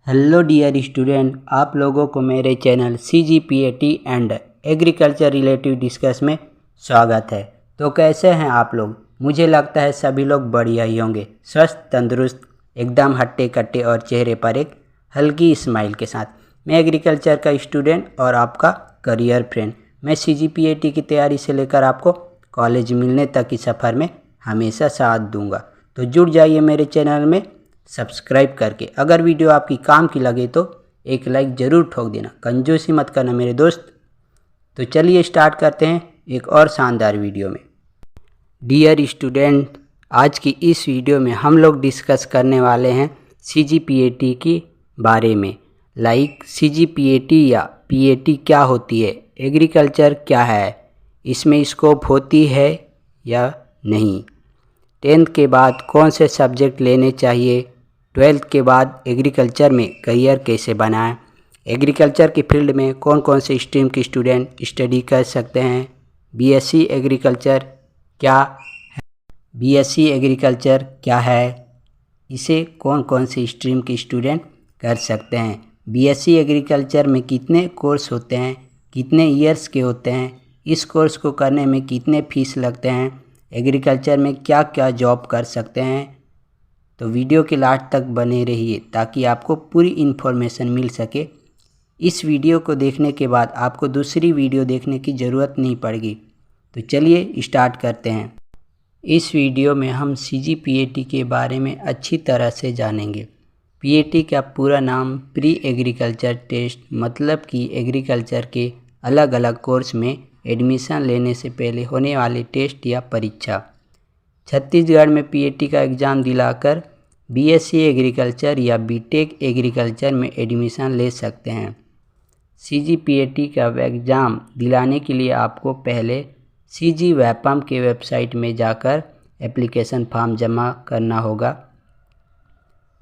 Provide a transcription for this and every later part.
Hello dear student, आप लोगों को मेरे channel CGPAT and agriculture relative discuss में स्वागत है। तो कैसे हैं आप लोग? मुझे लगता है सभी लोग बढ़िया ही होंगे, स्वस्थ, तंदुरुस्त, एकदम हट्टे कट्टे और चेहरे पर एक हल्की स्माइल के साथ। मैं एग्रीकल्चर का स्टूडेंट और आपका करियर फ्रेंड। मैं CGPAT की तैयारी से लेकर आपको कॉलेज मिलने तक की सफ़र में हमेशा साथ दूंगा। तो जुड़ जाइए मेरे चैनल में सब्सक्राइब करके। अगर वीडियो आपकी काम की लगे तो एक लाइक ज़रूर ठोक देना, कंजूसी मत करना मेरे दोस्त। तो चलिए स्टार्ट करते हैं एक और शानदार वीडियो में। डियर स्टूडेंट, आज की इस वीडियो में हम लोग डिस्कस करने वाले हैं CGPAT के बारे में। लाइक CGPAT या PAT क्या होती है, एग्रीकल्चर क्या है, इसमें स्कोप होती है या नहीं, 10th के बाद कौन से सब्जेक्ट लेने चाहिए, 12th के बाद एग्रीकल्चर में करियर कैसे बनाएं, एग्रीकल्चर की फील्ड में कौन कौन से स्ट्रीम के स्टूडेंट स्टडी कर सकते हैं, BSc एग्रीकल्चर क्या है, BSc एग्रीकल्चर क्या है, इसे कौन कौन से स्ट्रीम के स्टूडेंट कर सकते हैं, BSc एग्रीकल्चर में कितने कोर्स होते हैं, कितने ईयर्स के होते हैं, इस कोर्स को करने में कितने फीस लगते हैं, एग्रीकल्चर में क्या क्या जॉब कर सकते हैं। तो वीडियो के लास्ट तक बने रहिए ताकि आपको पूरी इन्फॉर्मेशन मिल सके। इस वीडियो को देखने के बाद आपको दूसरी वीडियो देखने की ज़रूरत नहीं पड़ेगी। तो चलिए स्टार्ट करते हैं। इस वीडियो में हम CGPAT के बारे में अच्छी तरह से जानेंगे। PAT का पूरा नाम प्री एग्रीकल्चर टेस्ट, मतलब कि एग्रीकल्चर के अलग अलग कोर्स में एडमिशन लेने से पहले होने वाले टेस्ट या परीक्षा। छत्तीसगढ़ में PAT का एग्ज़ाम दिलाकर BSc एग्रीकल्चर या BTech एग्रीकल्चर में एडमिशन ले सकते हैं। CGPAT का एग्ज़ाम दिलाने के लिए आपको पहले CGWAPAM के वेबसाइट में जाकर एप्लीकेशन फॉर्म जमा करना होगा।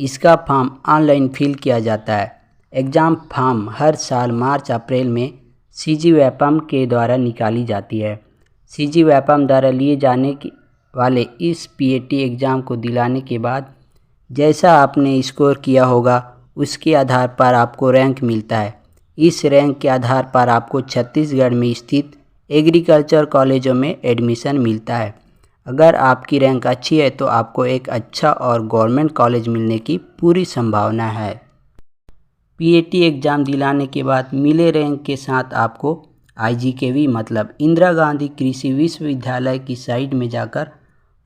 इसका फॉर्म ऑनलाइन फिल किया जाता है। एग्ज़ाम फॉर्म हर साल मार्च अप्रैल में CGWAPAM के द्वारा निकाली जाती है। CGWAPAM द्वारा लिए जाने वाले इस PAT एग्ज़ाम को दिलाने के बाद जैसा आपने स्कोर किया होगा उसके आधार पर आपको रैंक मिलता है। इस रैंक के आधार पर आपको छत्तीसगढ़ में स्थित एग्रीकल्चर कॉलेजों में एडमिशन मिलता है। अगर आपकी रैंक अच्छी है तो आपको एक अच्छा और गवर्नमेंट कॉलेज मिलने की पूरी संभावना है। PAT एग्ज़ाम दिलाने के बाद मिले रैंक के साथ आपको IGKV मतलब इंदिरा गांधी कृषि विश्वविद्यालय की साइट में जाकर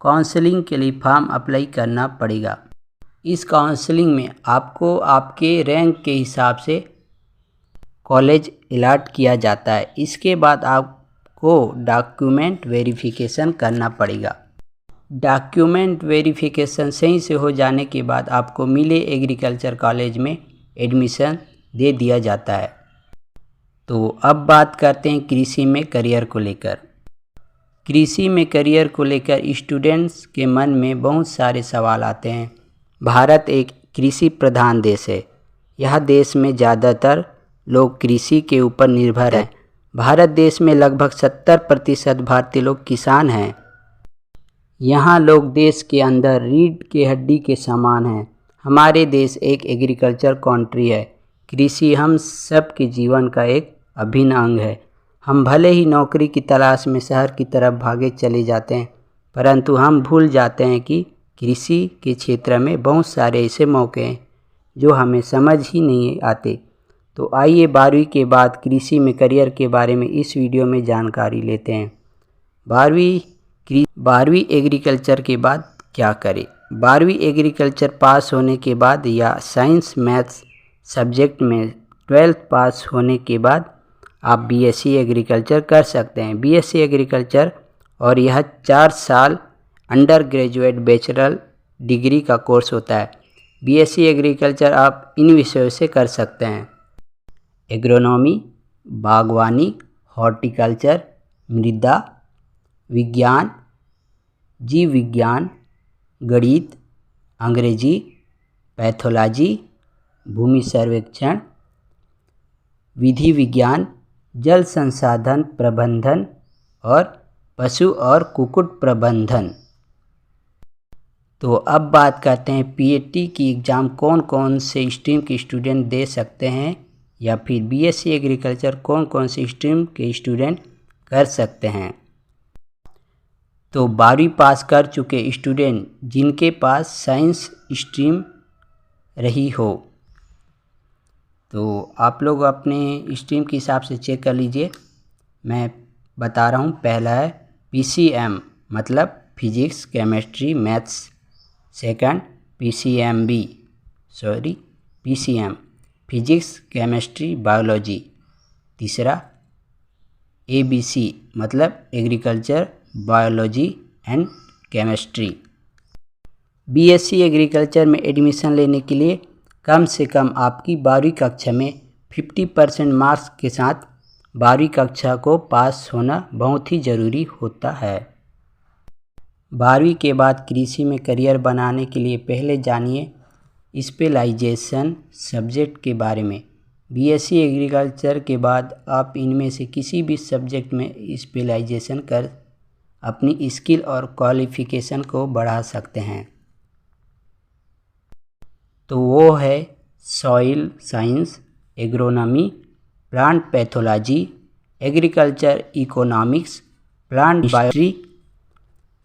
काउंसलिंग के लिए फॉर्म अप्लाई करना पड़ेगा। इस काउंसलिंग में आपको आपके रैंक के हिसाब से कॉलेज अलॉट किया जाता है। इसके बाद आपको डॉक्यूमेंट वेरिफिकेशन करना पड़ेगा। डॉक्यूमेंट वेरिफिकेशन सही से हो जाने के बाद आपको मिले एग्रीकल्चर कॉलेज में एडमिशन दे दिया जाता है। तो अब बात करते हैं कृषि में करियर को लेकर। कृषि में करियर को लेकर स्टूडेंट्स के मन में बहुत सारे सवाल आते हैं। भारत एक कृषि प्रधान देश है। यह देश में ज़्यादातर लोग कृषि के ऊपर निर्भर हैं। भारत देश में लगभग 70% भारतीय लोग किसान हैं। यहाँ लोग देश के अंदर रीढ़ की हड्डी के समान हैं। हमारे देश एक एग्रीकल्चर कंट्री है। कृषि हम सब के जीवन का एक अभिन्न अंग है। हम भले ही नौकरी की तलाश में शहर की तरफ भागे चले जाते हैं, परंतु हम भूल जाते हैं कि कृषि के क्षेत्र में बहुत सारे ऐसे मौके हैं जो हमें समझ ही नहीं आते। तो आइए 12वीं के बाद कृषि में करियर के बारे में इस वीडियो में जानकारी लेते हैं। 12वीं एग्रीकल्चर के बाद क्या करें? 12वीं एग्रीकल्चर पास होने के बाद या साइंस मैथ्स सब्जेक्ट में 12th पास होने के बाद आप BSc एग्रीकल्चर कर सकते हैं। BSc एग्रीकल्चर और यह 4 साल अंडर ग्रेजुएट बैचलर डिग्री का कोर्स होता है। BSc एग्रीकल्चर आप इन विषयों से कर सकते हैं: एग्रोनॉमी, बागवानी, हॉर्टिकल्चर, मृदा विज्ञान, जीव विज्ञान, गणित, अंग्रेजी, पैथोलॉजी, भूमि सर्वेक्षण, विधि विज्ञान, जल संसाधन प्रबंधन और पशु और कुक्कुट प्रबंधन। तो अब बात करते हैं पीएटी की एग्ज़ाम कौन कौन से स्ट्रीम के स्टूडेंट दे सकते हैं, या फिर बीएससी एग्रीकल्चर कौन कौन से स्ट्रीम के स्टूडेंट कर सकते हैं। तो 12वीं पास कर चुके स्टूडेंट जिनके पास साइंस स्ट्रीम रही हो, तो आप लोग अपने स्ट्रीम के हिसाब से चेक कर लीजिए। मैं बता रहा हूँ। पहला है पीसीएम मतलब physics chemistry maths. Second PCM physics chemistry biology. तीसरा एबीसी मतलब agriculture biology and chemistry. BSc agriculture में एडमिशन लेने के लिए कम से कम आपकी 12वीं कक्षा में 50% मार्क्स के साथ 12वीं कक्षा को पास होना बहुत ही ज़रूरी होता है। 12वीं के बाद कृषि में करियर बनाने के लिए पहले जानिए स्पेशलाइजेशन सब्जेक्ट के बारे में। बीएससी एग्रीकल्चर के बाद आप इनमें से किसी भी सब्जेक्ट में स्पेशलाइजेशन कर अपनी स्किल और क्वालिफिकेशन को बढ़ा सकते हैं। तो वो है soil science, agronomy, plant pathology, agriculture economics, plant biology,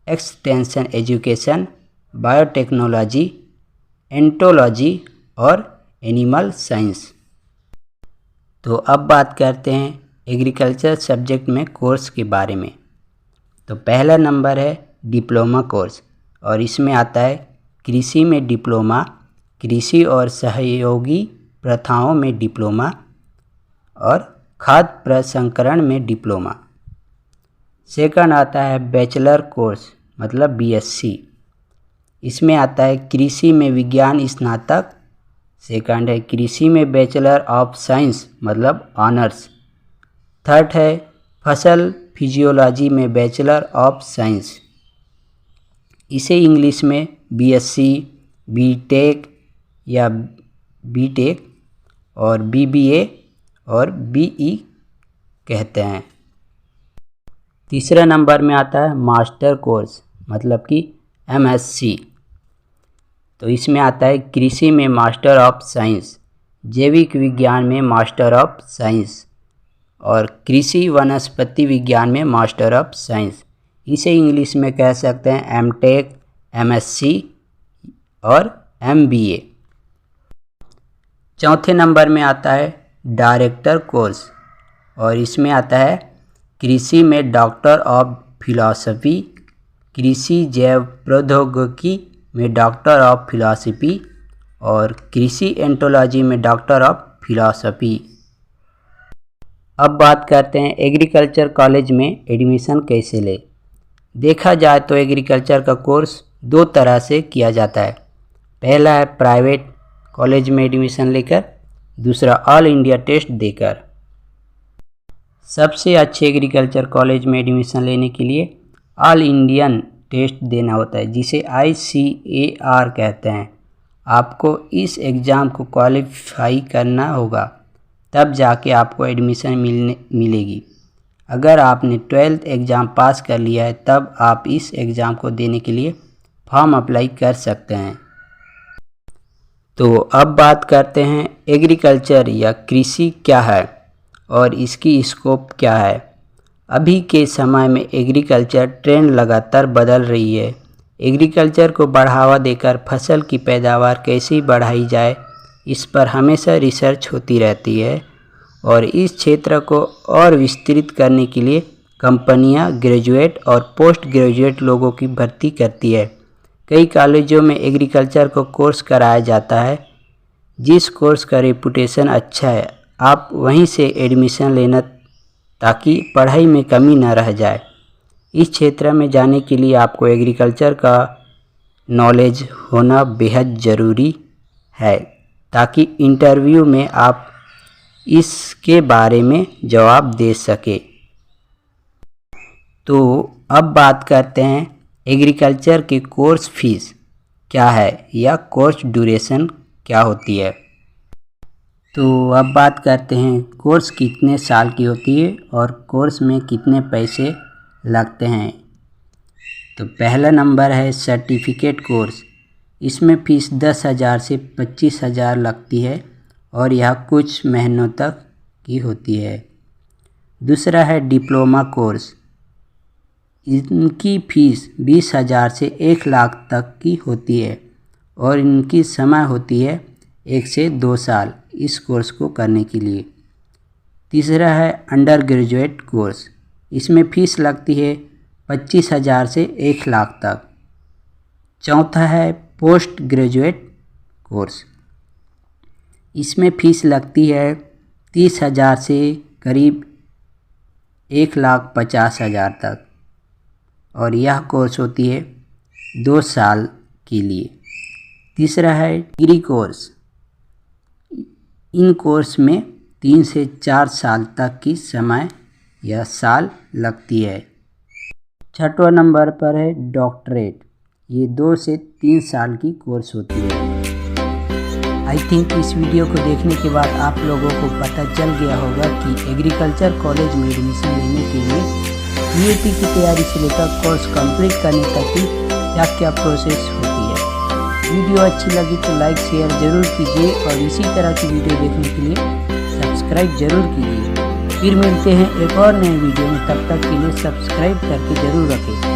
extension education, biotechnology, entomology और एनिमल साइंस। तो अब बात करते हैं एग्रीकल्चर सब्जेक्ट में कोर्स के बारे में। तो पहला नंबर है डिप्लोमा कोर्स, और इसमें आता है कृषि में डिप्लोमा, कृषि और सहयोगी प्रथाओं में डिप्लोमा और खाद्य प्रसंस्करण में डिप्लोमा। सेकंड आता है बैचलर कोर्स मतलब बीएससी, इसमें आता है कृषि में विज्ञान स्नातक। सेकंड है कृषि में बैचलर ऑफ साइंस मतलब ऑनर्स। थर्ड है फसल फिजियोलॉजी में बैचलर ऑफ साइंस, इसे इंग्लिश में बीएससी, बीटेक या बीटेक और बीबीए और बीई कहते हैं। तीसरा नंबर में आता है मास्टर कोर्स मतलब कि एमएससी, तो इसमें आता है कृषि में मास्टर ऑफ साइंस, जैविक विज्ञान में मास्टर ऑफ साइंस और कृषि वनस्पति विज्ञान में मास्टर ऑफ साइंस, इसे इंग्लिश में कह सकते हैं एमटेक, एमएससी और एमबीए। चौथे नंबर में आता है डायरेक्टर कोर्स, और इसमें आता है कृषि में डॉक्टर ऑफ फिलॉसफी, कृषि जैव प्रौद्योगिकी में डॉक्टर ऑफ फिलॉसफी और कृषि एंटोलॉजी में डॉक्टर ऑफ फिलॉसफी। अब बात करते हैं एग्रीकल्चर कॉलेज में एडमिशन कैसे ले। देखा जाए तो एग्रीकल्चर का कोर्स दो तरह से किया जाता है। पहला है प्राइवेट कॉलेज में एडमिशन लेकर, दूसरा ऑल इंडिया टेस्ट देकर। सबसे अच्छे एग्रीकल्चर कॉलेज में एडमिशन लेने के लिए ऑल इंडियन टेस्ट देना होता है, जिसे ICAR कहते हैं। आपको इस एग्ज़ाम को क्वालिफाई करना होगा, तब जाके आपको एडमिशन मिलेगी। अगर आपने 12th एग्ज़ाम पास कर लिया है तब आप इस एग्ज़ाम को देने के लिए फॉर्म अप्लाई कर सकते हैं। तो अब बात करते हैं एग्रीकल्चर या कृषि क्या है और इसकी स्कोप क्या है। अभी के समय में एग्रीकल्चर ट्रेंड लगातार बदल रही है। एग्रीकल्चर को बढ़ावा देकर फसल की पैदावार कैसे बढ़ाई जाए, इस पर हमेशा रिसर्च होती रहती है और इस क्षेत्र को और विस्तृत करने के लिए कंपनियां ग्रेजुएट और पोस्ट ग्रेजुएट लोगों की भर्ती करती है। कई कॉलेजों में एग्रीकल्चर को कोर्स कराया जाता है। जिस कोर्स का रेपुटेशन अच्छा है आप वहीं से एडमिशन लेना, ताकि पढ़ाई में कमी न रह जाए। इस क्षेत्र में जाने के लिए आपको एग्रीकल्चर का नॉलेज होना बेहद ज़रूरी है, ताकि इंटरव्यू में आप इसके बारे में जवाब दे सके। तो अब बात करते हैं एग्रीकल्चर के कोर्स फीस क्या है या कोर्स ड्यूरेशन क्या होती है। तो अब बात करते हैं कोर्स कितने साल की होती है और कोर्स में कितने पैसे लगते हैं। तो पहला नंबर है सर्टिफिकेट कोर्स, इसमें फ़ीस 10,000 से 25,000 लगती है और यह कुछ महीनों तक की होती है। दूसरा है डिप्लोमा कोर्स। इनकी फ़ीस 20,000 से 1 लाख तक की होती है और इनकी समय होती है 1 से 2 साल इस कोर्स को करने के लिए। तीसरा है अंडर ग्रेजुएट कोर्स। इसमें फ़ीस लगती है 25,000 से 1 लाख तक। चौथा है पोस्ट ग्रेजुएट कोर्स। इसमें फ़ीस लगती है 30,000 से करीब 1,50,000 तक और यह कोर्स होती है 2 साल के लिए। तीसरा है डिग्री कोर्स। इन कोर्स में 3 से 4 साल तक की समय या साल लगती है। छठवां नंबर पर है डॉक्टरेट। ये 2 से 3 साल की कोर्स होती है। आई थिंक इस वीडियो को देखने के बाद आप लोगों को पता चल गया होगा कि एग्रीकल्चर कॉलेज में एडमिशन लेने के लिए पीएटी की तैयारी से लेकर कोर्स कंप्लीट करने तक की क्या क्या प्रोसेस होती है। वीडियो अच्छी लगी तो लाइक शेयर ज़रूर कीजिए और इसी तरह की वीडियो देखने के लिए सब्सक्राइब ज़रूर कीजिए। फिर मिलते हैं एक और नए वीडियो में, तब तक के लिए सब्सक्राइब करके ज़रूर रखें।